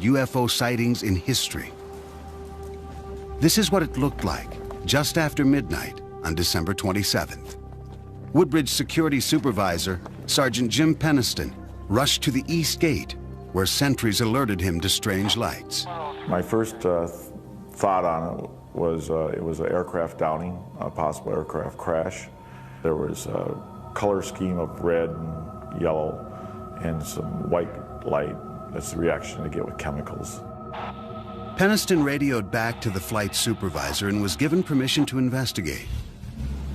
UFO sightings in history. This is what it looked like just after midnight on December 27th. Woodbridge security supervisor, Sergeant Jim Peniston, rushed to the East Gate, where sentries alerted him to strange lights. My first thought on it was an aircraft downing, a possible aircraft crash. There was a color scheme of red and yellow and some white light. That's the reaction to get with chemicals. Peniston radioed back to the flight supervisor and was given permission to investigate.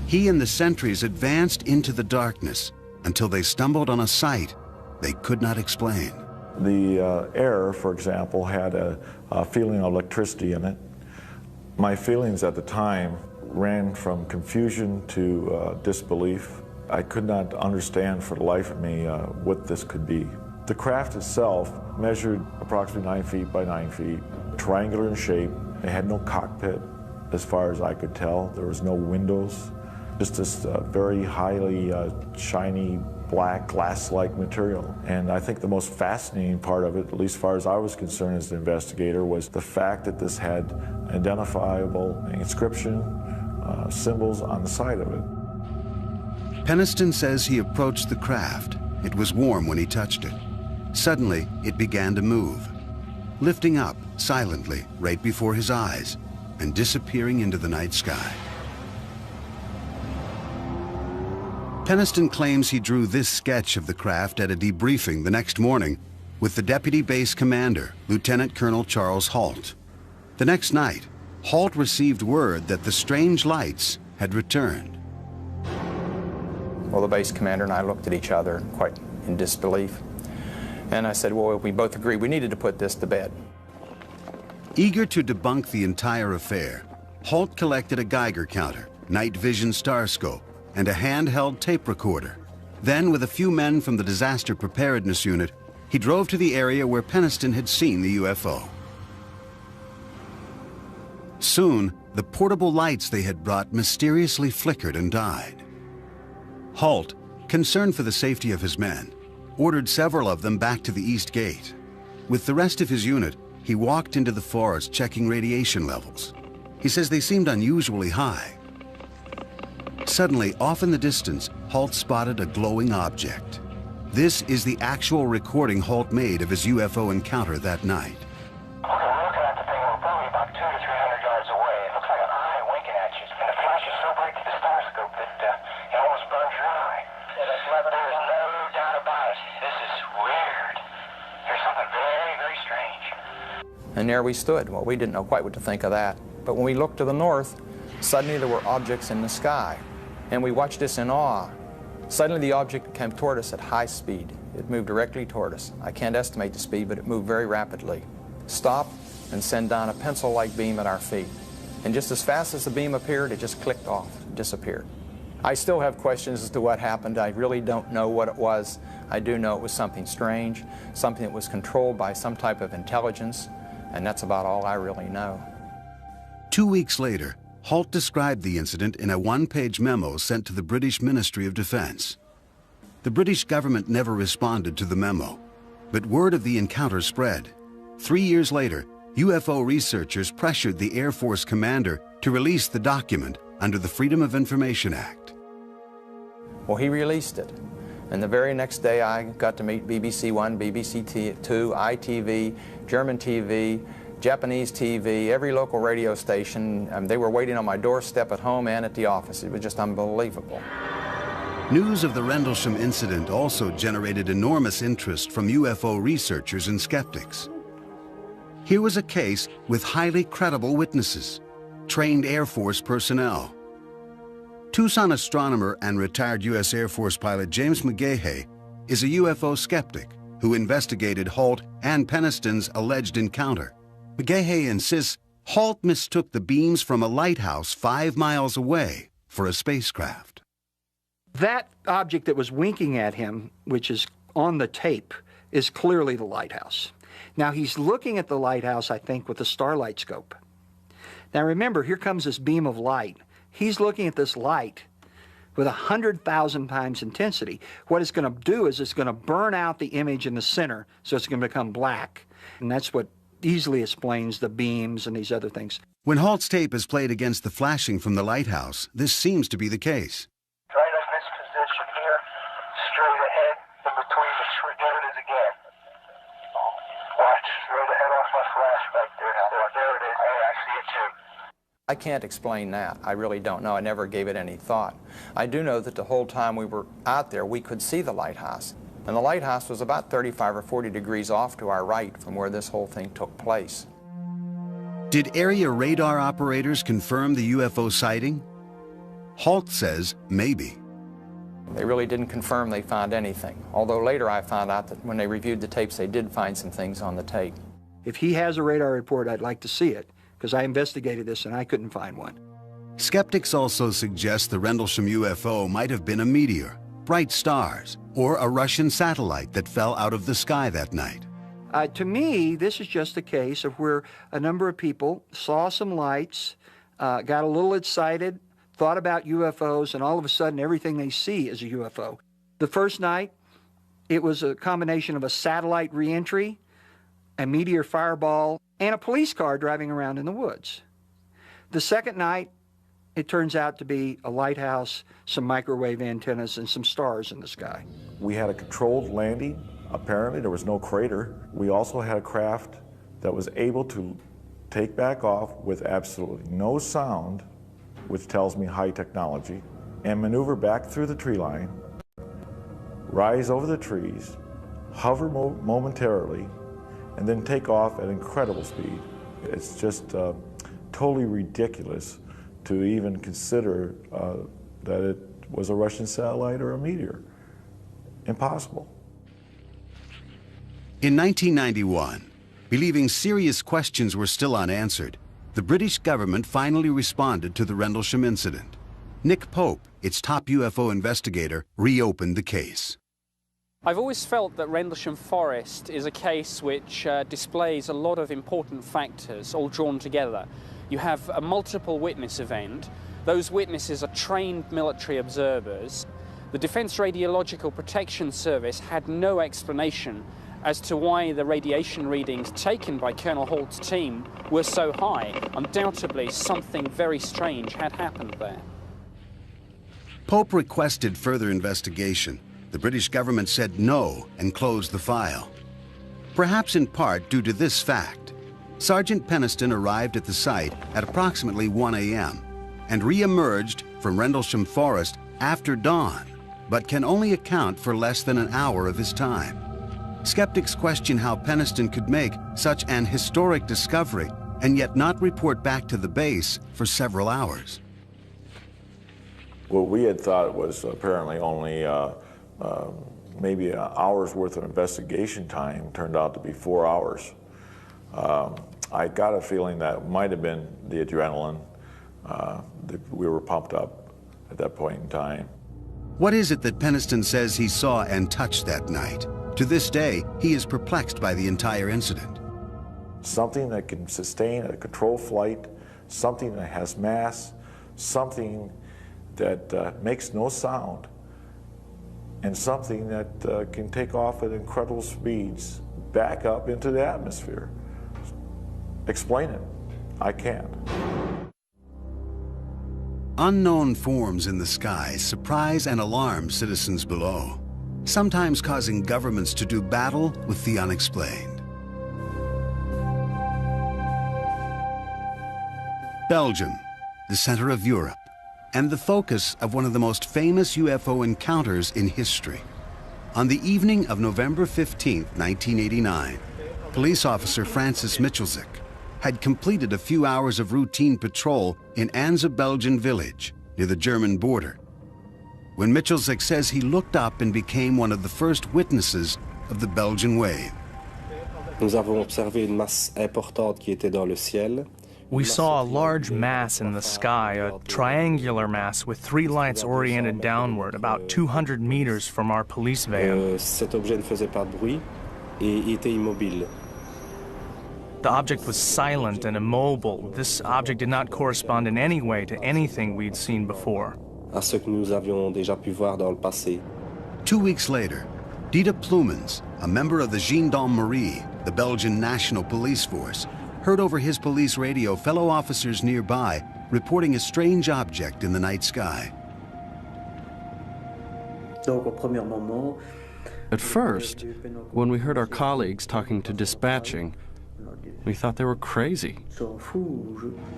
He and the sentries advanced into the darkness until they stumbled on a sight they could not explain. The air, for example, had a feeling of electricity in it. My feelings at the time ran from confusion to disbelief. I could not understand for the life of me what this could be. The craft itself measured approximately 9 feet by 9 feet, triangular in shape. It had no cockpit, as far as I could tell. There was no windows, just this very highly shiny, black, glass-like material. And I think the most fascinating part of it, at least as far as I was concerned as an investigator, was the fact that this had identifiable inscription, symbols on the side of it. Peniston says he approached the craft. It was warm when he touched it. Suddenly, it began to move, lifting up silently right before his eyes and disappearing into the night sky. Peniston claims he drew this sketch of the craft at a debriefing the next morning with the Deputy Base Commander, Lieutenant Colonel Charles Halt. The next night, Halt received word that the strange lights had returned. Well, the base commander and I looked at each other quite in disbelief. And I said, well, we both agreed we needed to put this to bed. Eager to debunk the entire affair, Halt collected a Geiger counter, night vision star scope, and a handheld tape recorder. Then, with a few men from the Disaster Preparedness Unit, he drove to the area where Peniston had seen the UFO. Soon, the portable lights they had brought mysteriously flickered and died. Halt, concerned for the safety of his men, ordered several of them back to the East Gate. With the rest of his unit, he walked into the forest checking radiation levels. He says they seemed unusually high. Suddenly, off in the distance, Halt spotted a glowing object. This is the actual recording Halt made of his UFO encounter that night. Okay, we're looking at the thing. We're probably about 200 to 300 yards away. It looks like an eye winking at you, and the flash is so bright to the star scope that it almost burns your eye. There's no doubt about it. This is weird. There's something very, very strange. And there we stood. Well, we didn't know quite what to think of that. But when we looked to the north, suddenly there were objects in the sky. And we watched this in awe. Suddenly the object came toward us at high speed. It moved directly toward us. I can't estimate the speed, but it moved very rapidly. Stopped and sent down a pencil-like beam at our feet. And just as fast as the beam appeared, it just clicked off, disappeared. I still have questions as to what happened. I really don't know what it was. I do know it was something strange, something that was controlled by some type of intelligence, and that's about all I really know. 2 weeks later, Halt described the incident in a one-page memo sent to the British Ministry of Defense. The British government never responded to the memo, but word of the encounter spread. 3 years later, UFO researchers pressured the Air Force commander to release the document under the Freedom of Information Act. Well, he released it. And the very next day I got to meet BBC One, BBC Two, ITV, German TV, Japanese TV, every local radio station. They were waiting on my doorstep at home and at the office. It was just unbelievable. News of the Rendlesham incident also generated enormous interest from UFO researchers and skeptics. Here was a case with highly credible witnesses, trained Air Force personnel. Tucson astronomer and retired U.S. Air Force pilot James McGahey is a UFO skeptic who investigated Halt and Peniston's alleged encounter. McGahey insists Halt mistook the beams from a lighthouse 5 miles away for a spacecraft. That object that was winking at him, which is on the tape, is clearly the lighthouse. Now he's looking at the lighthouse, I think, with a starlight scope. Now remember, here comes this beam of light. He's looking at this light with 100,000 times intensity. What it's going to do is it's going to burn out the image in the center, so it's going to become black. And that's what easily explains the beams and these other things. When Halt's tape is played against the flashing from the lighthouse, this seems to be the case. Right in this position here, straight ahead, in between the tree. There it is again. Watch, straight ahead off my flash back there. There it is. Hey, I see it too. I can't explain that. I really don't know. I never gave it any thought. I do know that the whole time we were out there, we could see the lighthouse. And the lighthouse was about 35 or 40 degrees off to our right from where this whole thing took place. Did area radar operators confirm the UFO sighting? Halt says maybe. They really didn't confirm they found anything, although later I found out that when they reviewed the tapes, they did find some things on the tape. If he has a radar report, I'd like to see it, because I investigated this and I couldn't find one. Skeptics also suggest the Rendlesham UFO might have been a meteor, bright stars, or a Russian satellite that fell out of the sky that night. To me, this is just a case of where a number of people saw some lights, got a little excited, thought about UFOs, and all of a sudden everything they see is a UFO. The first night, it was a combination of a satellite reentry, a meteor fireball, and a police car driving around in the woods. The second night, it turns out to be a lighthouse, some microwave antennas, and some stars in the sky. We had a controlled landing. Apparently, there was no crater. We also had a craft that was able to take back off with absolutely no sound, which tells me high technology, and maneuver back through the tree line, rise over the trees, hover momentarily, and then take off at incredible speed. It's just totally ridiculous to even consider that it was a Russian satellite or a meteor. Impossible. In 1991, believing serious questions were still unanswered, the British government finally responded to the Rendlesham incident. Nick Pope, its top UFO investigator, reopened the case. I've always felt that Rendlesham Forest is a case which displays a lot of important factors all drawn together. You have a multiple witness event. Those witnesses are trained military observers. The Defence Radiological Protection Service had no explanation as to why the radiation readings taken by Colonel Halt's team were so high. Undoubtedly, something very strange had happened there. Pope requested further investigation. The British government said no and closed the file. Perhaps in part due to this fact, Sergeant Peniston arrived at the site at approximately 1 a.m. and re-emerged from Rendlesham Forest after dawn, but can only account for less than an hour of his time. Skeptics question how Peniston could make such an historic discovery and yet not report back to the base for several hours. What we had thought was apparently only maybe an hour's worth of investigation time turned out to be 4 hours. I got a feeling that might have been the adrenaline. That we were pumped up at that point in time. What is it that Peniston says he saw and touched that night? To this day, he is perplexed by the entire incident. Something that can sustain a controlled flight, something that has mass, something that makes no sound, and something that can take off at incredible speeds back up into the atmosphere. Explain it. I can't. Unknown forms in the sky surprise and alarm citizens below, sometimes causing governments to do battle with the unexplained. Belgium, the center of Europe, and the focus of one of the most famous UFO encounters in history. On the evening of November 15, 1989, police officer Francis Michelzik had completed a few hours of routine patrol in Anza Belgian village near the German border, when Michelzik says he looked up and became one of the first witnesses of the Belgian wave. Nous avons observé une masse importante qui était dans le ciel. We saw a large mass in the sky, a triangular mass with 3 lights oriented downward, about 200 meters from our police van. Cet objet ne faisait pas de bruit et il était immobile. The object was silent and immobile. This object did not correspond in any way to anything we'd seen before. À ce que nous avions déjà pu voir dans le passé. 2 weeks later, Dita Plumans, a member of the Gendarmerie, the Belgian National Police Force, heard over his police radio fellow officers nearby reporting a strange object in the night sky. At first, when we heard our colleagues talking to dispatching, we thought they were crazy.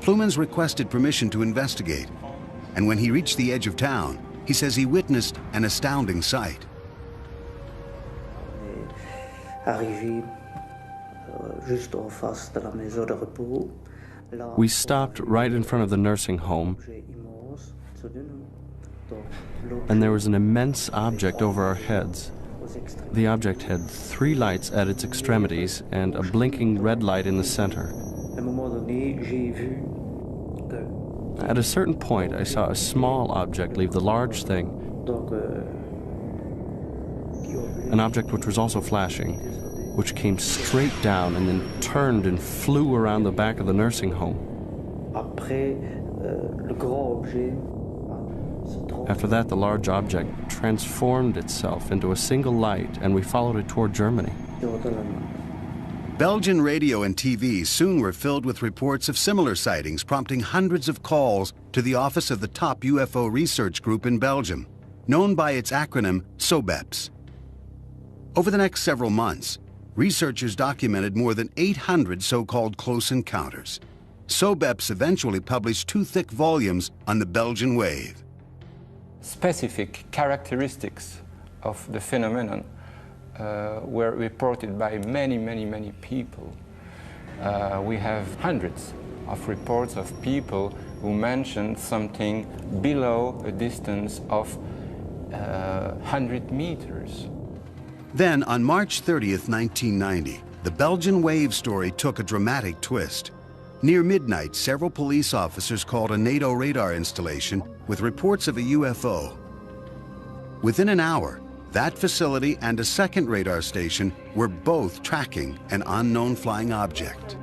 Plumans requested permission to investigate, and when he reached the edge of town, he says he witnessed an astounding sight. We stopped right in front of the nursing home, and there was an immense object over our heads. The object had 3 lights at its extremities and a blinking red light in the center. At a certain point, I saw a small object leave the large thing, an object which was also flashing, which came straight down and then turned and flew around the back of the nursing home. After that, the large object transformed itself into a single light, and we followed it toward Germany. Belgian radio and TV soon were filled with reports of similar sightings, prompting hundreds of calls to the office of the top UFO research group in Belgium, known by its acronym SOBEPS. Over the next several months, researchers documented more than 800 so-called close encounters. SOBEPS eventually published 2 thick volumes on the Belgian wave. Specific characteristics of the phenomenon were reported by many people. We have hundreds of reports of people who mentioned something below a distance of 100 meters. Then, on March 30th, 1990, the Belgian wave story took a dramatic twist. Near midnight, several police officers called a NATO radar installation with reports of a UFO. Within an hour, that facility and a second radar station were both tracking an unknown flying object.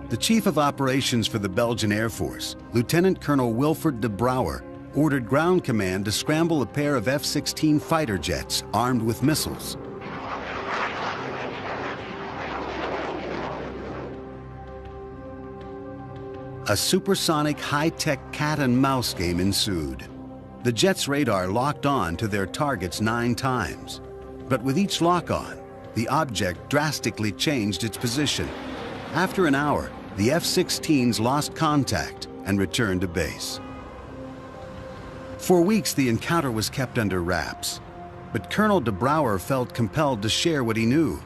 The chief of operations for the Belgian Air Force, Lieutenant Colonel Wilfred de Brouwer, ordered ground command to scramble a pair of F-16 fighter jets armed with missiles. A supersonic high-tech cat-and-mouse game ensued. The jets' radar locked on to their targets 9 times. But with each lock-on, the object drastically changed its position. After an hour, the F-16s lost contact and returned to base. For weeks, the encounter was kept under wraps, but Colonel de Brouwer felt compelled to share what he knew.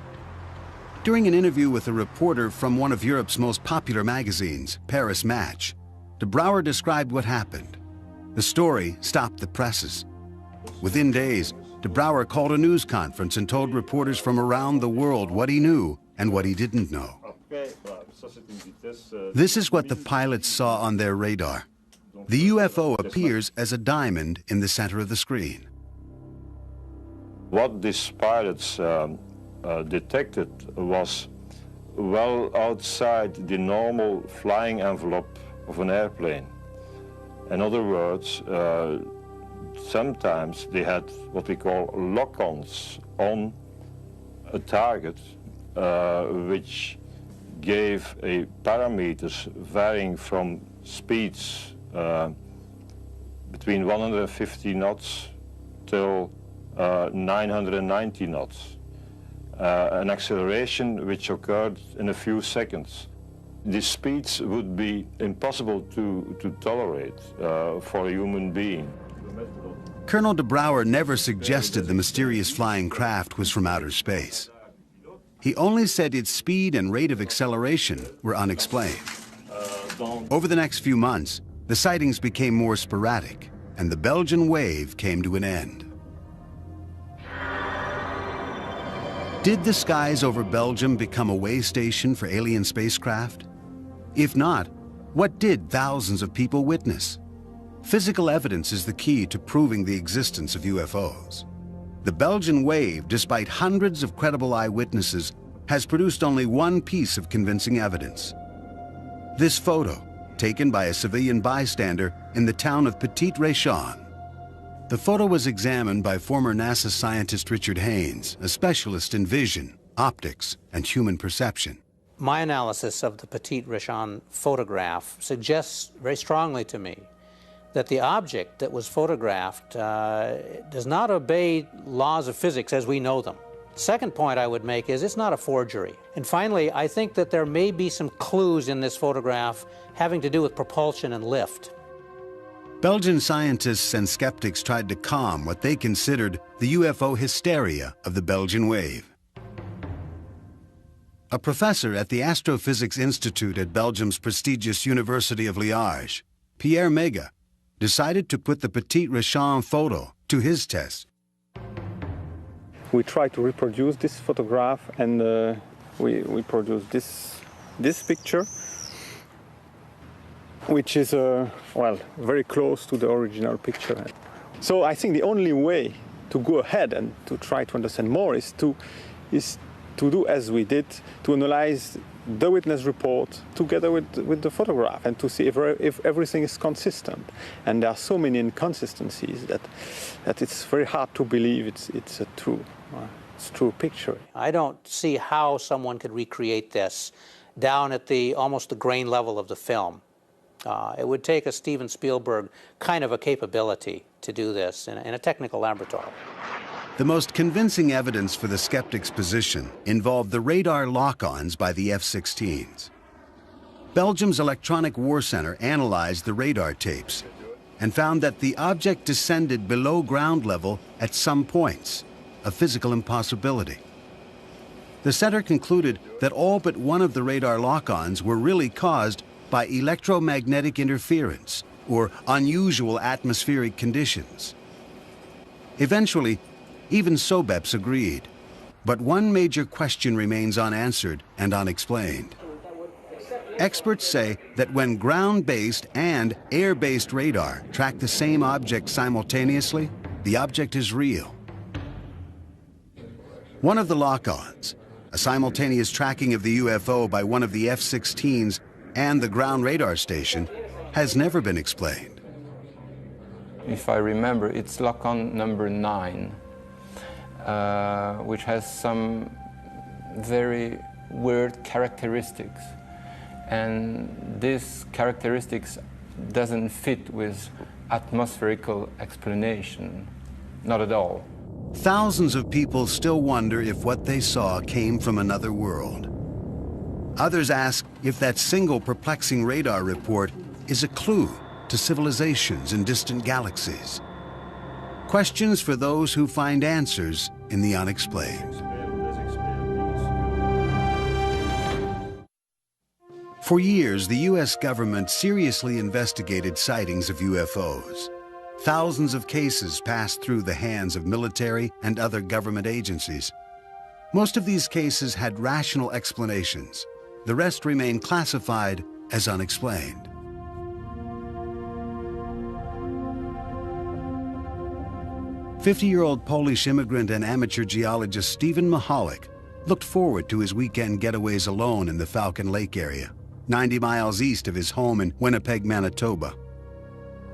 During an interview with a reporter from one of Europe's most popular magazines, Paris Match, de Brouwer described what happened. The story stopped the presses. Within days, de Brouwer called a news conference and told reporters from around the world what he knew and what he didn't know. This is what the pilots saw on their radar. The UFO appears as a diamond in the center of the screen. What these pilots detected was well outside the normal flying envelope of an airplane. In other words, sometimes they had what we call lock-ons on a target, which gave a parameters varying from speeds between 150 knots till 990 knots. An acceleration which occurred in a few seconds. These speeds would be impossible to tolerate for a human being. Colonel de Brouwer never suggested the mysterious flying craft was from outer space. He only said its speed and rate of acceleration were unexplained. Over the next few months, the sightings became more sporadic, and the Belgian wave came to an end. Did the skies over Belgium become a way station for alien spacecraft? If not, what did thousands of people witness? Physical evidence is the key to proving the existence of UFOs. The Belgian wave, despite hundreds of credible eyewitnesses, has produced only one piece of convincing evidence. This photo, taken by a civilian bystander in the town of Petit Réchon. The photo was examined by former NASA scientist Richard Haynes, a specialist in vision, optics, and human perception. My analysis of the Petit Richon photograph suggests very strongly to me that the object that was photographed does not obey laws of physics as we know them. Second point I would make is it's not a forgery. And finally, I think that there may be some clues in this photograph having to do with propulsion and lift. Belgian scientists and skeptics tried to calm what they considered the UFO hysteria of the Belgian wave. A professor at the Astrophysics Institute at Belgium's prestigious University of Liège, Pierre Mega, decided to put the Petit Richon photo to his test. We tried to reproduce this photograph, and we produced this picture, which is well, very close to the original picture. So I think the only way to go ahead and to try to understand more is to do as we did, to analyze the witness report together with the photograph and to see if everything is consistent. And there are so many inconsistencies that it's very hard to believe it's a true picture. I don't see how someone could recreate this down at almost the grain level of the film. It would take a Steven Spielberg kind of a capability to do this in a technical laboratory. The most convincing evidence for the skeptics' position involved the radar lock-ons by the F-16s. Belgium's Electronic War Center analyzed the radar tapes and found that the object descended below ground level at some points, a physical impossibility. The center concluded that all but one of the radar lock-ons were really caused by electromagnetic interference or unusual atmospheric conditions. Eventually, even SOBEPS agreed. But one major question remains unanswered and unexplained. Experts say that when ground-based and air-based radar track the same object simultaneously, the object is real. One of the lock-ons, a simultaneous tracking of the UFO by one of the F-16s and the ground radar station, has never been explained. If I remember, it's lock-on number 9. Which has some very weird characteristics. And these characteristics doesn't fit with atmospherical explanation, not at all. Thousands of people still wonder if what they saw came from another world. Others ask if that single perplexing radar report is a clue to civilizations in distant galaxies. Questions for those who find answers in the unexplained. For years, the U.S. government seriously investigated sightings of UFOs. Thousands of cases passed through the hands of military and other government agencies. Most of these cases had rational explanations. The rest remained classified as unexplained. "50-year-old Polish immigrant and amateur geologist Stephen Mahalik looked forward to his weekend getaways alone in the Falcon Lake area, 90 miles east of his home in Winnipeg, Manitoba.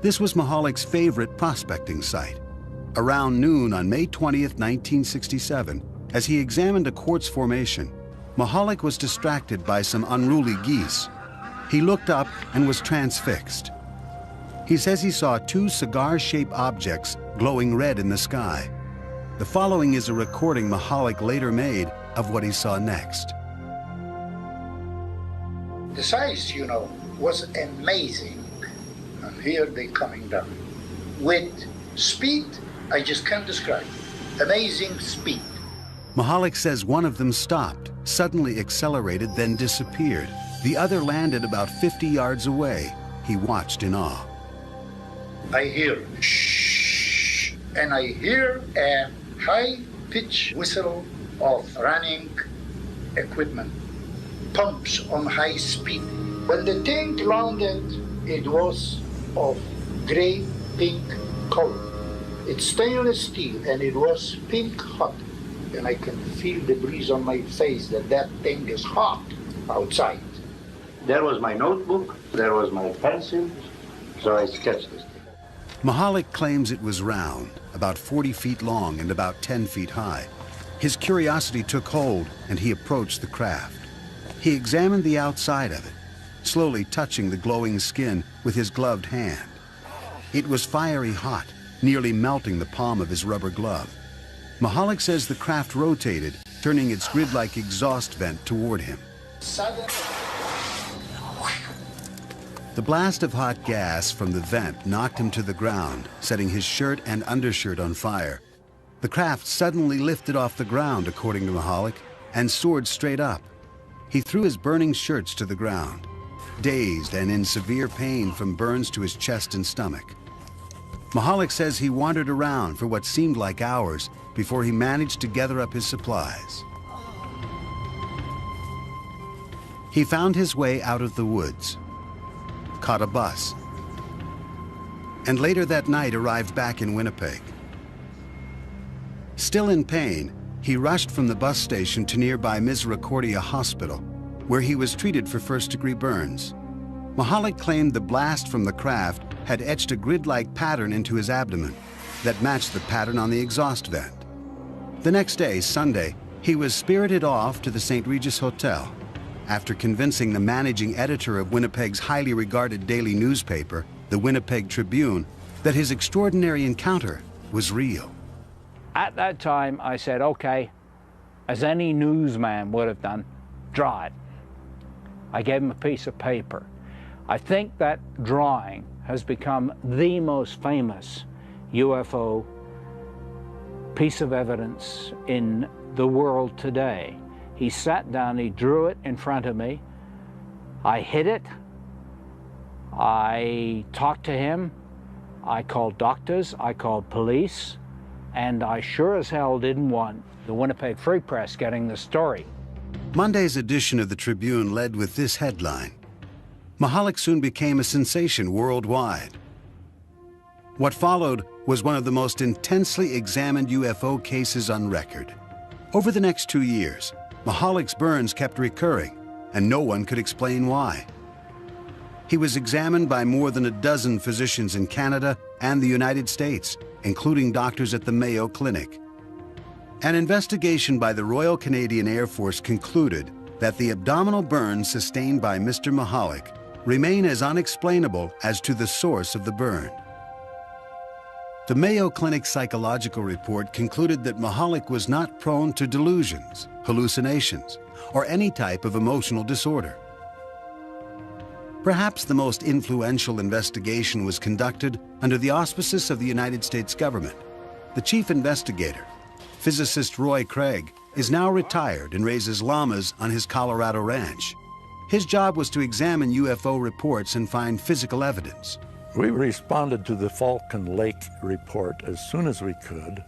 This was Mahalik's favorite prospecting site. Around noon on May 20th, 1967, as he examined a quartz formation, Mahalik was distracted by some unruly geese. He looked up and was transfixed. He says he saw 2 cigar-shaped objects glowing red in the sky. The following is a recording Mahalik later made of what he saw next. The size, was amazing. And here they're coming down. With speed, I just can't describe. Amazing speed. Mahalik says one of them stopped, suddenly accelerated, then disappeared. The other landed about 50 yards away. He watched in awe. I hear shh, and I hear a high-pitched whistle of running equipment, pumps on high speed. When the thing landed, it was of gray-pink color. It's stainless steel, and it was pink hot. And I can feel the breeze on my face that thing is hot outside. There was my notebook, there was my pencil, so I sketched this thing. Mahalik claims it was round, about 40 feet long and about 10 feet high. His curiosity took hold and he approached the craft. He examined the outside of it, slowly touching the glowing skin with his gloved hand. It was fiery hot, nearly melting the palm of his rubber glove. Mahalik says the craft rotated, turning its grid-like exhaust vent toward him. The blast of hot gas from the vent knocked him to the ground, setting his shirt and undershirt on fire. The craft suddenly lifted off the ground, according to Mahalik, and soared straight up. He threw his burning shirts to the ground, dazed and in severe pain from burns to his chest and stomach. Mahalik says he wandered around for what seemed like hours before he managed to gather up his supplies. He found his way out of the woods, caught a bus, and later that night arrived back in Winnipeg. Still in pain, he rushed from the bus station to nearby Misericordia Hospital, where he was treated for first-degree burns. Mahalik claimed the blast from the craft had etched a grid-like pattern into his abdomen that matched the pattern on the exhaust vent. The next day, Sunday, he was spirited off to the St. Regis Hotel after convincing the managing editor of Winnipeg's highly regarded daily newspaper, the Winnipeg Tribune, that his extraordinary encounter was real. At that time, I said, okay, as any newsman would have done, draw it. I gave him a piece of paper. I think that drawing has become the most famous UFO piece of evidence in the world today. He sat down, he drew it in front of me. I hid it. I talked to him. I called doctors, I called police, and I sure as hell didn't want the Winnipeg Free Press getting the story. Monday's edition of the Tribune led with this headline: Mahalik soon became a sensation worldwide. What followed was one of the most intensely examined UFO cases on record. Over the next 2 years, Mahalik's burns kept recurring, and no one could explain why. He was examined by more than a dozen physicians in Canada and the United States, including doctors at the Mayo Clinic. An investigation by the Royal Canadian Air Force concluded that the abdominal burns sustained by Mr. Mahalik remain as unexplainable as to the source of the burn. The Mayo Clinic psychological report concluded that Mahalik was not prone to delusions, hallucinations, or any type of emotional disorder. Perhaps the most influential investigation was conducted under the auspices of the United States government. The chief investigator, physicist Roy Craig, is now retired and raises llamas on his Colorado ranch. His job was to examine UFO reports and find physical evidence. We responded to the Falcon Lake report as soon as we could.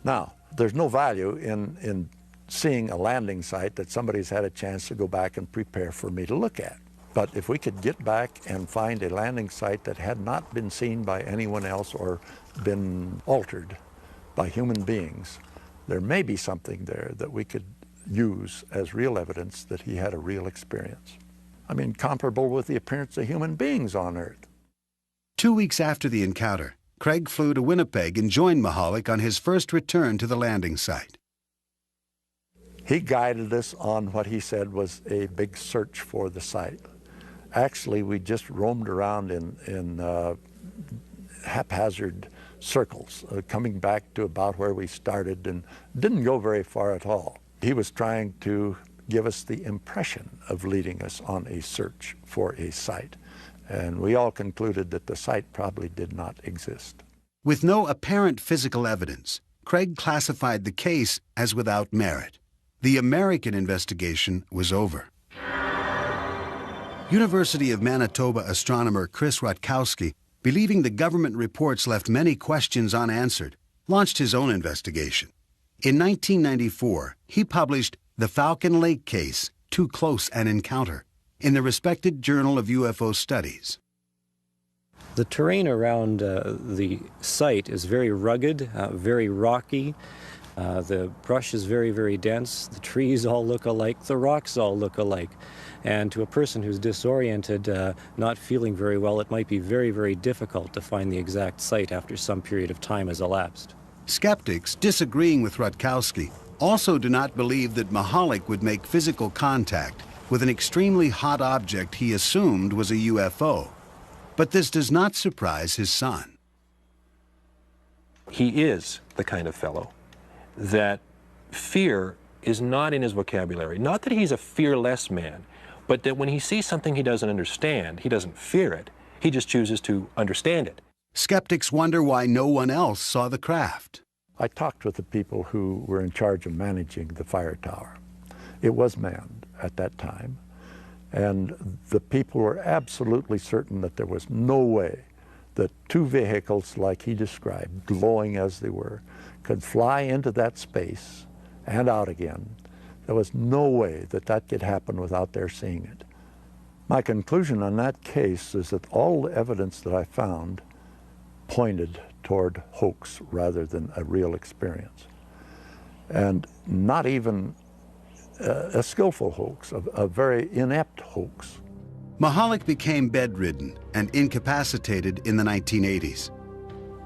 Now, there's no value in seeing a landing site that somebody's had a chance to go back and prepare for me to look at. But if we could get back and find a landing site that had not been seen by anyone else or been altered by human beings, there may be something there that we could use as real evidence that he had a real experience. I mean, comparable with the appearance of human beings on Earth. 2 weeks after the encounter, Craig flew to Winnipeg and joined Mahalik on his first return to the landing site. He guided us on what he said was a big search for the site. Actually, we just roamed around in haphazard circles, coming back to about where we started, and didn't go very far at all. He was trying to give us the impression of leading us on a search for a site. And we all concluded that the site probably did not exist. With no apparent physical evidence, Craig classified the case as without merit. The American investigation was over. University of Manitoba astronomer Chris Rutkowski, believing the government reports left many questions unanswered, launched his own investigation. In 1994, he published The Falcon Lake Case, Too Close an Encounter, in the respected Journal of UFO Studies. The terrain around the site is very rugged, very rocky. The brush is very, very dense. The trees all look alike. The rocks all look alike. And to a person who's disoriented, not feeling very well, it might be very, very difficult to find the exact site after some period of time has elapsed. Skeptics disagreeing with Rutkowski also do not believe that Mahalik would make physical contact with an extremely hot object he assumed was a UFO. But this does not surprise his son. He is the kind of fellow that fear is not in his vocabulary. Not that he's a fearless man, but that when he sees something he doesn't understand, he doesn't fear it. He just chooses to understand it. Skeptics wonder why no one else saw the craft. I talked with the people who were in charge of managing the fire tower. It was manned at that time, and the people were absolutely certain that there was no way that two vehicles like he described, glowing as they were, could fly into that space and out again. There was no way that that could happen without their seeing it. My conclusion on that case is that all the evidence that I found pointed toward hoax rather than a real experience. And not even a skillful hoax, a very inept hoax. Mahalik became bedridden and incapacitated in the 1980s.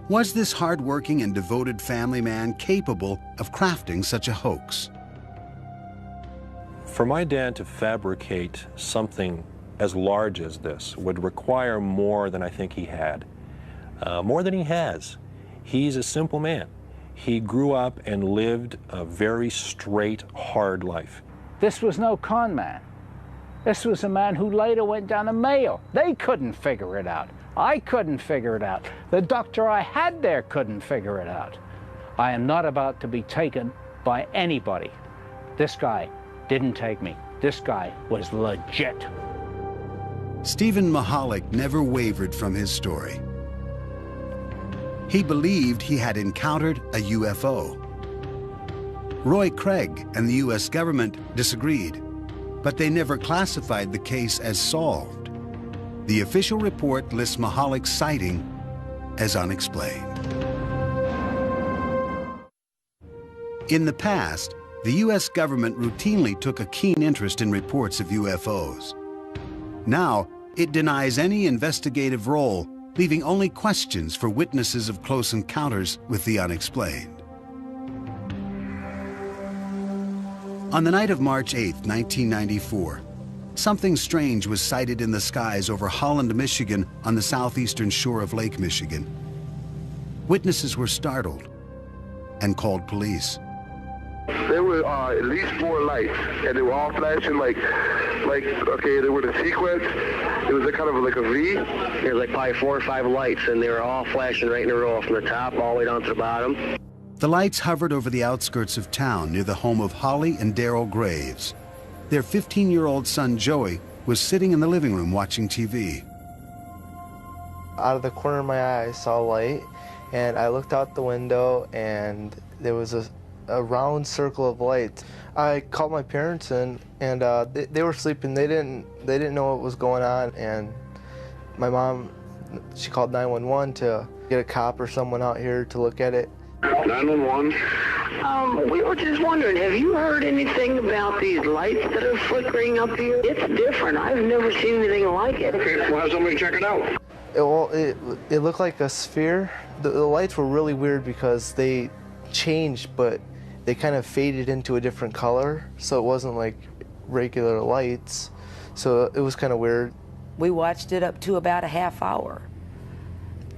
Was this hard-working and devoted family man capable of crafting such a hoax? For my dad to fabricate something as large as this would require more than I think he had, more than he has. He's a simple man. He grew up and lived a very straight, hard life. This was no con man. This was a man who later went down to Mayo. They couldn't figure it out. I couldn't figure it out. The doctor I had there couldn't figure it out. I am not about to be taken by anybody. This guy didn't take me. This guy was legit. Stephen Mahalik never wavered from his story. He believed he had encountered a UFO. Roy Craig and the U.S. government disagreed, but they never classified the case as solved. The official report lists Mahalik's sighting as unexplained. In the past, the U.S. government routinely took a keen interest in reports of UFOs. Now, it denies any investigative role, leaving only questions for witnesses of close encounters with the unexplained. On the night of March 8, 1994, something strange was sighted in the skies over Holland, Michigan, on the southeastern shore of Lake Michigan. Witnesses were startled and called police. There were at least 4 lights, and they were all flashing like okay, they were the sequence. It was a kind of like a V. There was like probably 4 or 5 lights, and they were all flashing right in a row from the top all the way down to the bottom. The lights hovered over the outskirts of town near the home of Holly and Daryl Graves. Their 15-year-old son, Joey, was sitting in the living room watching TV. Out of the corner of my eye, I saw a light, and I looked out the window, and there was a round circle of light. I called my parents in, and they were sleeping. They didn't know what was going on, and my mom, she called 911 to get a cop or someone out here to look at it. 911. We were just wondering, have you heard anything about these lights that are flickering up here? It's different. I've never seen anything like it. Okay, we'll have somebody check it out. It looked like a sphere. The lights were really weird because they changed, but they kind of faded into a different color, so it wasn't like regular lights. So it was kind of weird. We watched it up to about a half hour,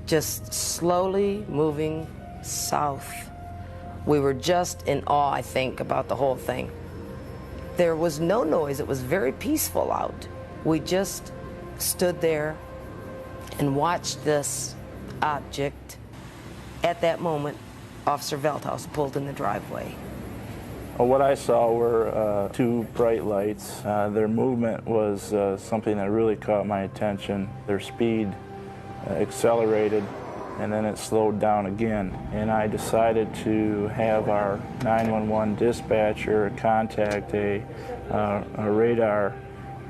just slowly moving south. We were just in awe, I think, about the whole thing. There was no noise. It was very peaceful out. We just stood there and watched this object. At that moment, Officer Veldhuis pulled in the driveway. Well, what I saw were 2 bright lights. Their movement was something that really caught my attention. Their speed accelerated, and then it slowed down again. And I decided to have our 911 dispatcher contact a radar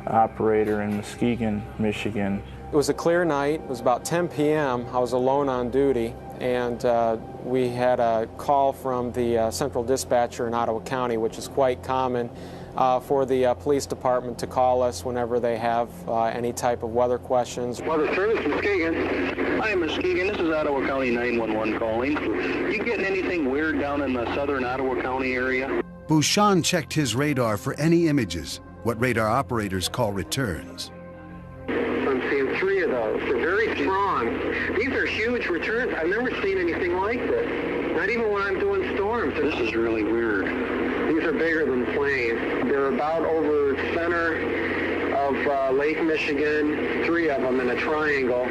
operator in Muskegon, Michigan. It was a clear night. It was about 10 p.m. I was alone on duty, and we had a call from the central dispatcher in Ottawa County, which is quite common for the police department to call us whenever they have any type of weather questions. Weather Service, Muskegon. Hi, Muskegon. This is Ottawa County 911 calling. You getting anything weird down in the southern Ottawa County area? Bouchon checked his radar for any images, what radar operators call returns. I'm seeing 3 of those. They're very strong. These are huge returns. I've never seen anything like this. Not even when I'm doing storms. This is really weird. These are bigger than planes. They're about over the center of Lake Michigan, 3 of them in a triangle.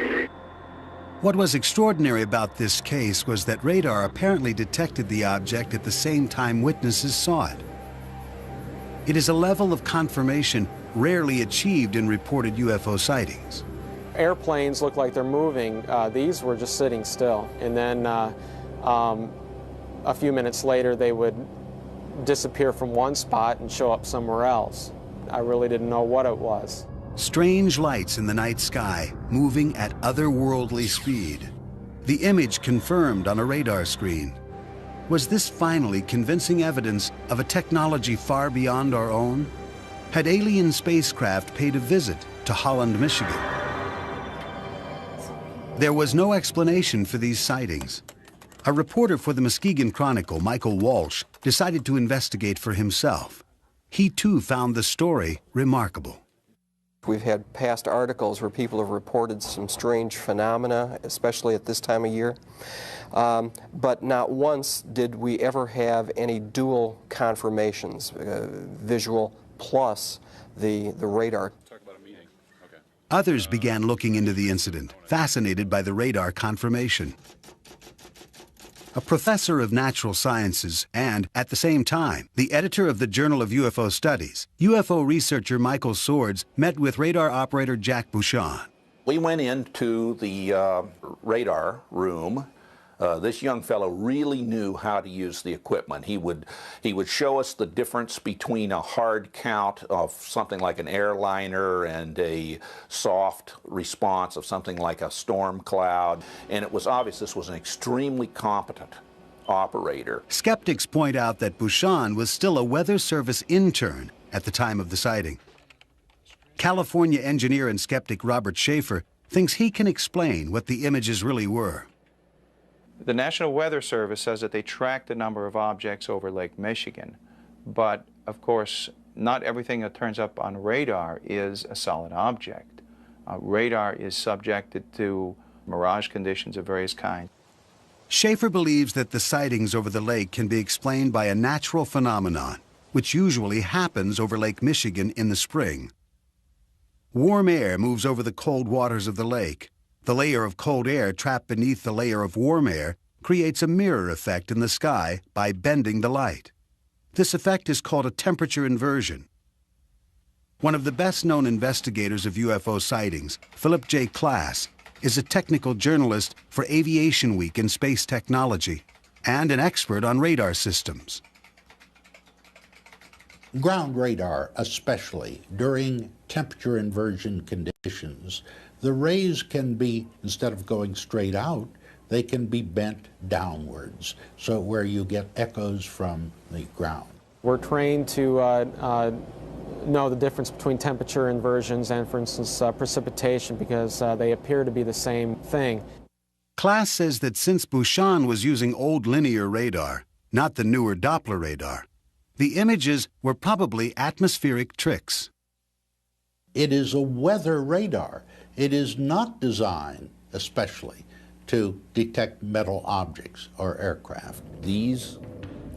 What was extraordinary about this case was that radar apparently detected the object at the same time witnesses saw it. It is a level of confirmation rarely achieved in reported UFO sightings. Airplanes look like they're moving. These were just sitting still. And then a few minutes later, they would disappear from one spot and show up somewhere else. I really didn't know what it was. Strange lights in the night sky, moving at otherworldly speed. The image confirmed on a radar screen. Was this finally convincing evidence of a technology far beyond our own? Had alien spacecraft paid a visit to Holland, Michigan? There was no explanation for these sightings. A reporter for the Muskegon Chronicle, Michael Walsh, decided to investigate for himself. He too found the story remarkable. We've had past articles where people have reported some strange phenomena, especially at this time of year. But not once did we ever have any dual confirmations, visual plus the radar. Others began looking into the incident, fascinated by the radar confirmation. A professor of natural sciences and, at the same time, the editor of the Journal of UFO Studies, UFO researcher Michael Swords met with radar operator Jack Bouchon. We went into the radar room. This young fellow really knew how to use the equipment. He would show us the difference between a hard count of something like an airliner and a soft response of something like a storm cloud. And it was obvious this was an extremely competent operator. Skeptics point out that Bouchon was still a Weather Service intern at the time of the sighting. California engineer and skeptic Robert Schaefer thinks he can explain what the images really were. The National Weather Service says that they track the number of objects over Lake Michigan, but of course not everything that turns up on radar is a solid object. Radar is subjected to mirage conditions of various kinds. Schaefer believes that the sightings over the lake can be explained by a natural phenomenon, which usually happens over Lake Michigan in the spring. Warm air moves over the cold waters of the lake. The layer of cold air trapped beneath the layer of warm air creates a mirror effect in the sky by bending the light. This effect is called a temperature inversion. One of the best-known investigators of UFO sightings, Philip J. Klass, is a technical journalist for Aviation Week in Space Technology and an expert on radar systems. Ground radar, especially during temperature inversion conditions, the rays can be, instead of going straight out, they can be bent downwards, so where you get echoes from the ground. We're trained to know the difference between temperature inversions and, for instance, precipitation, because they appear to be the same thing. Klass says that since Bouchon was using old linear radar, not the newer Doppler radar, the images were probably atmospheric tricks. It is a weather radar. It is not designed, especially, to detect metal objects or aircraft. These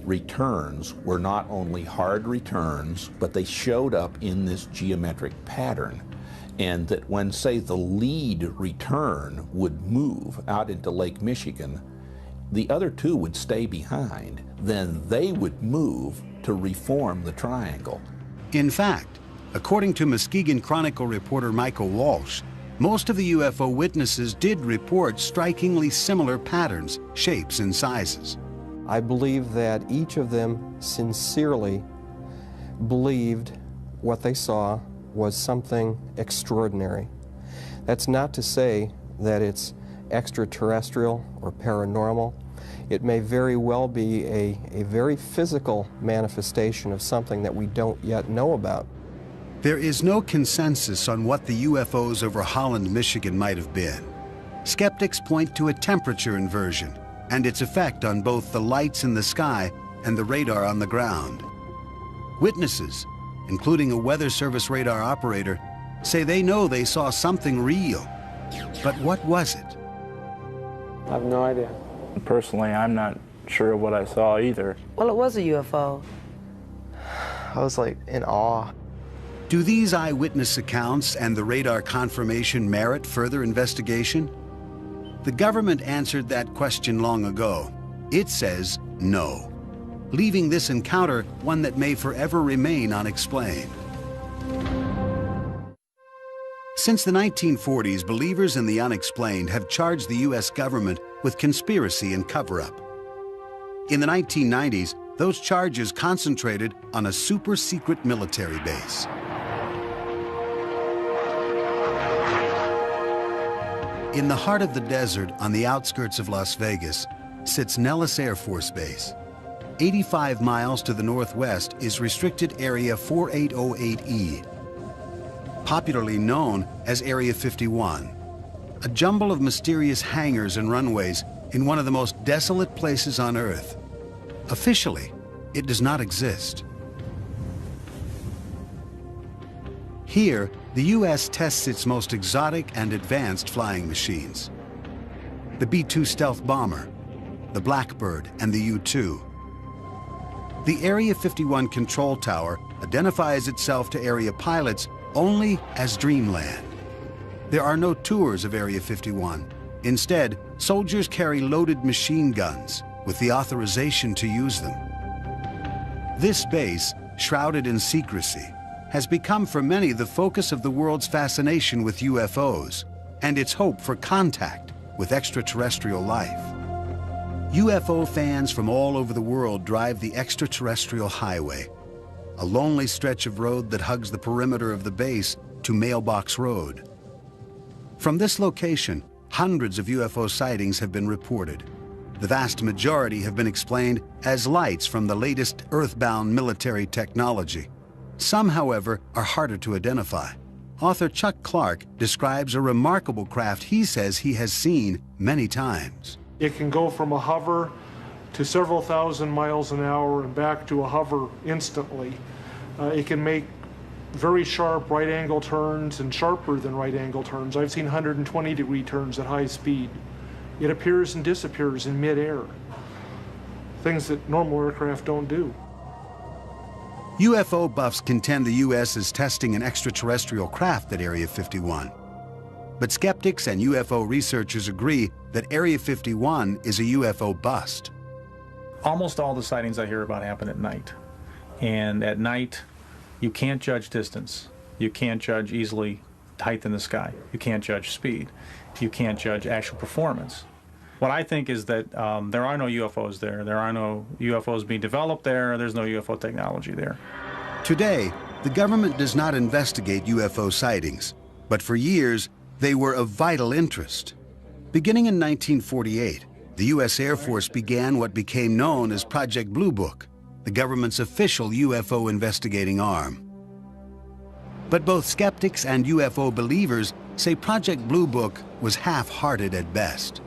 returns were not only hard returns, but they showed up in this geometric pattern. And that when, say, the lead return would move out into Lake Michigan, the other two would stay behind. Then they would move to reform the triangle. In fact, according to Muskegon Chronicle reporter Michael Walsh, most of the UFO witnesses did report strikingly similar patterns, shapes, and sizes. I believe that each of them sincerely believed what they saw was something extraordinary. That's not to say that it's extraterrestrial or paranormal. It may very well be a very physical manifestation of something that we don't yet know about. There is no consensus on what the UFOs over Holland, Michigan might have been. Skeptics point to a temperature inversion and its effect on both the lights in the sky and the radar on the ground. Witnesses, including a Weather Service radar operator, say they know they saw something real. But what was it? I have no idea. Personally, I'm not sure of what I saw either. Well, it was a UFO. I was like in awe. Do these eyewitness accounts and the radar confirmation merit further investigation? The government answered that question long ago. It says no, leaving this encounter one that may forever remain unexplained. Since the 1940s, believers in the unexplained have charged the U.S. government with conspiracy and cover-up. In the 1990s, those charges concentrated on a super-secret military base. In the heart of the desert, on the outskirts of Las Vegas, sits Nellis Air Force Base. 85 miles to the northwest is Restricted Area 4808E, popularly known as Area 51, a jumble of mysterious hangars and runways in one of the most desolate places on Earth. Officially, it does not exist. Here, the U.S. tests its most exotic and advanced flying machines. The B-2 stealth bomber, the Blackbird, and the U-2. The Area 51 control tower identifies itself to area pilots only as Dreamland. There are no tours of Area 51. Instead, soldiers carry loaded machine guns with the authorization to use them. This base, shrouded in secrecy, has become for many the focus of the world's fascination with UFOs and its hope for contact with extraterrestrial life. UFO fans from all over the world drive the extraterrestrial highway, a lonely stretch of road that hugs the perimeter of the base to Mailbox Road. From this location, hundreds of UFO sightings have been reported. The vast majority have been explained as lights from the latest earthbound military technology. Some, however, are harder to identify. Author Chuck Clark describes a remarkable craft he says he has seen many times. It can go from a hover to several thousand miles an hour and back to a hover instantly. It can make very sharp right-angle turns and sharper than right-angle turns. I've seen 120-degree turns at high speed. It appears and disappears in mid-air, things that normal aircraft don't do. UFO buffs contend the U.S. is testing an extraterrestrial craft at Area 51. But skeptics and UFO researchers agree that Area 51 is a UFO bust. Almost all the sightings I hear about happen at night. And at night, you can't judge distance. You can't judge easily height in the sky. You can't judge speed. You can't judge actual performance. What I think is that there are no UFOs there. There are no UFOs being developed there. There's no UFO technology there. Today, the government does not investigate UFO sightings, but for years, they were of vital interest. Beginning in 1948, the U.S. Air Force began what became known as Project Blue Book, the government's official UFO investigating arm. But both skeptics and UFO believers say Project Blue Book was half-hearted at best.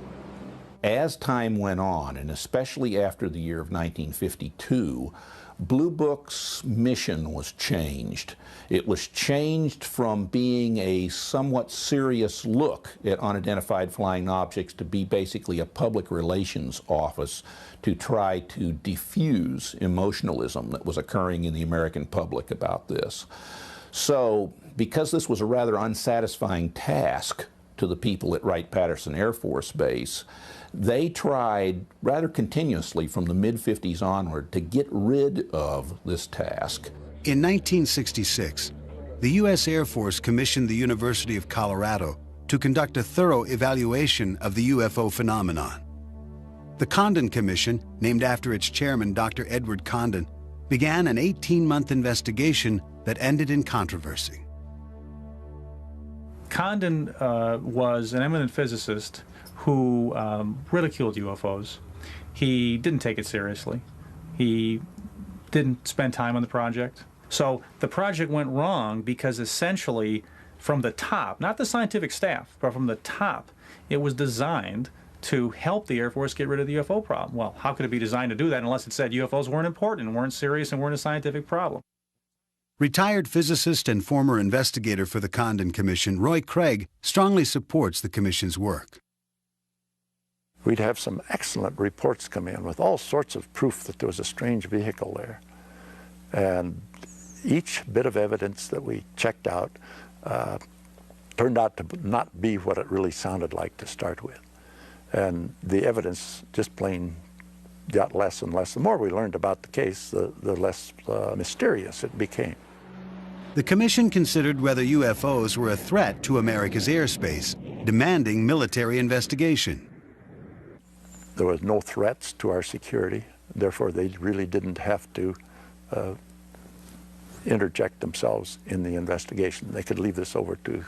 As time went on, and especially after the year of 1952, Blue Book's mission was changed. It was changed from being a somewhat serious look at unidentified flying objects to be basically a public relations office to try to diffuse emotionalism that was occurring in the American public about this. So, because this was a rather unsatisfying task to the people at Wright-Patterson Air Force Base, they tried rather continuously from the mid-50s onward to get rid of this task. In 1966, the U.S. Air Force commissioned the University of Colorado to conduct a thorough evaluation of the UFO phenomenon. The Condon Commission, named after its chairman, Dr. Edward Condon, began an 18-month investigation that ended in controversy. Condon was an eminent physicist who ridiculed UFOs. He didn't take it seriously. He didn't spend time on the project. So the project went wrong because essentially from the top, not the scientific staff, but from the top, it was designed to help the Air Force get rid of the UFO problem. Well, how could it be designed to do that unless it said UFOs weren't important and weren't serious and weren't a scientific problem? Retired physicist and former investigator for the Condon Commission, Roy Craig, strongly supports the Commission's work. We'd have some excellent reports come in with all sorts of proof that there was a strange vehicle there. And each bit of evidence that we checked out turned out to not be what it really sounded like to start with. And the evidence just plain got less and less. The more we learned about the case, the less mysterious it became. The Commission considered whether UFOs were a threat to America's airspace, demanding military investigation. There was no threats to our security, therefore they really didn't have to interject themselves in the investigation. They could leave this over to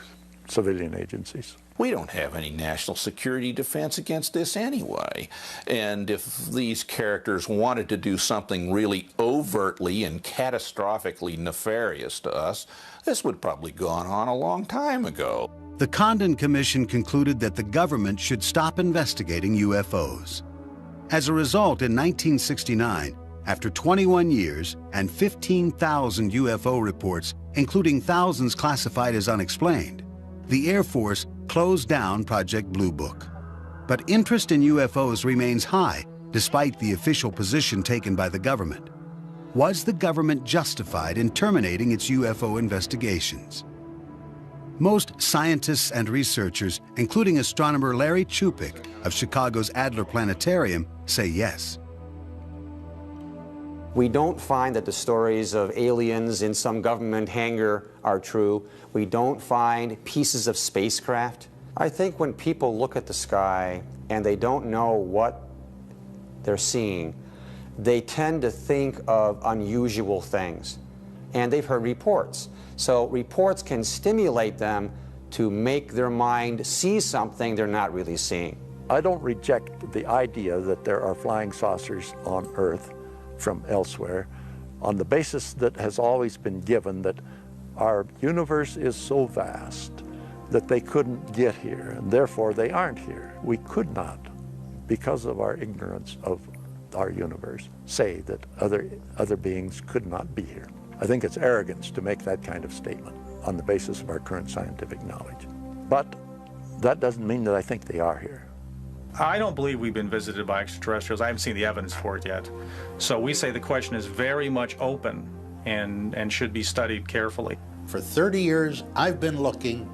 civilian agencies. We don't have any national security defense against this anyway. And if these characters wanted to do something really overtly and catastrophically nefarious to us, this would probably gone on a long time ago. The Condon Commission concluded that the government should stop investigating UFOs. As a result, in 1969, after 21 years and 15,000 UFO reports, including thousands classified as unexplained, the Air Force closed down Project Blue Book. But interest in UFOs remains high, despite the official position taken by the government. Was the government justified in terminating its UFO investigations? Most scientists and researchers, including astronomer Larry Chupik of Chicago's Adler Planetarium, say yes. We don't find that the stories of aliens in some government hangar are true. We don't find pieces of spacecraft. I think when people look at the sky and they don't know what they're seeing, they tend to think of unusual things. And they've heard reports. So reports can stimulate them to make their mind see something they're not really seeing. I don't reject the idea that there are flying saucers on Earth from elsewhere on the basis that has always been given that our universe is so vast that they couldn't get here, and therefore they aren't here. We could not, because of our ignorance of our universe, say that other beings could not be here. I think it's arrogance to make that kind of statement on the basis of our current scientific knowledge. But that doesn't mean that I think they are here. I don't believe we've been visited by extraterrestrials. I haven't seen the evidence for it yet. So we say the question is very much open and should be studied carefully. For 30 years, I've been looking.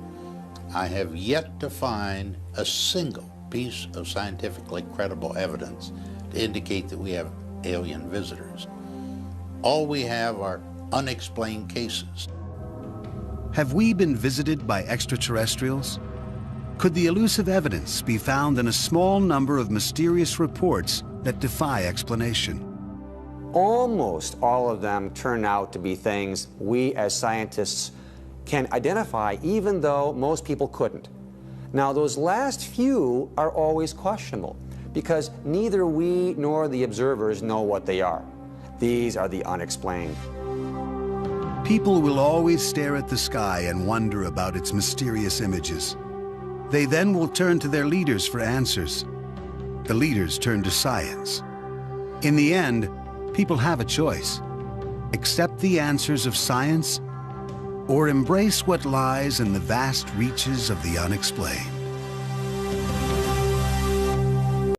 I have yet to find a single piece of scientifically credible evidence to indicate that we have alien visitors. All we have are unexplained cases. Have we been visited by extraterrestrials? Could the elusive evidence be found in a small number of mysterious reports that defy explanation? Almost all of them turn out to be things we as scientists can identify, even though most people couldn't. Now, those last few are always questionable because neither we nor the observers know what they are. These are the unexplained. People will always stare at the sky and wonder about its mysterious images. They then will turn to their leaders for answers. The leaders turn to science. In the end, people have a choice. Accept the answers of science or embrace what lies in the vast reaches of the unexplained.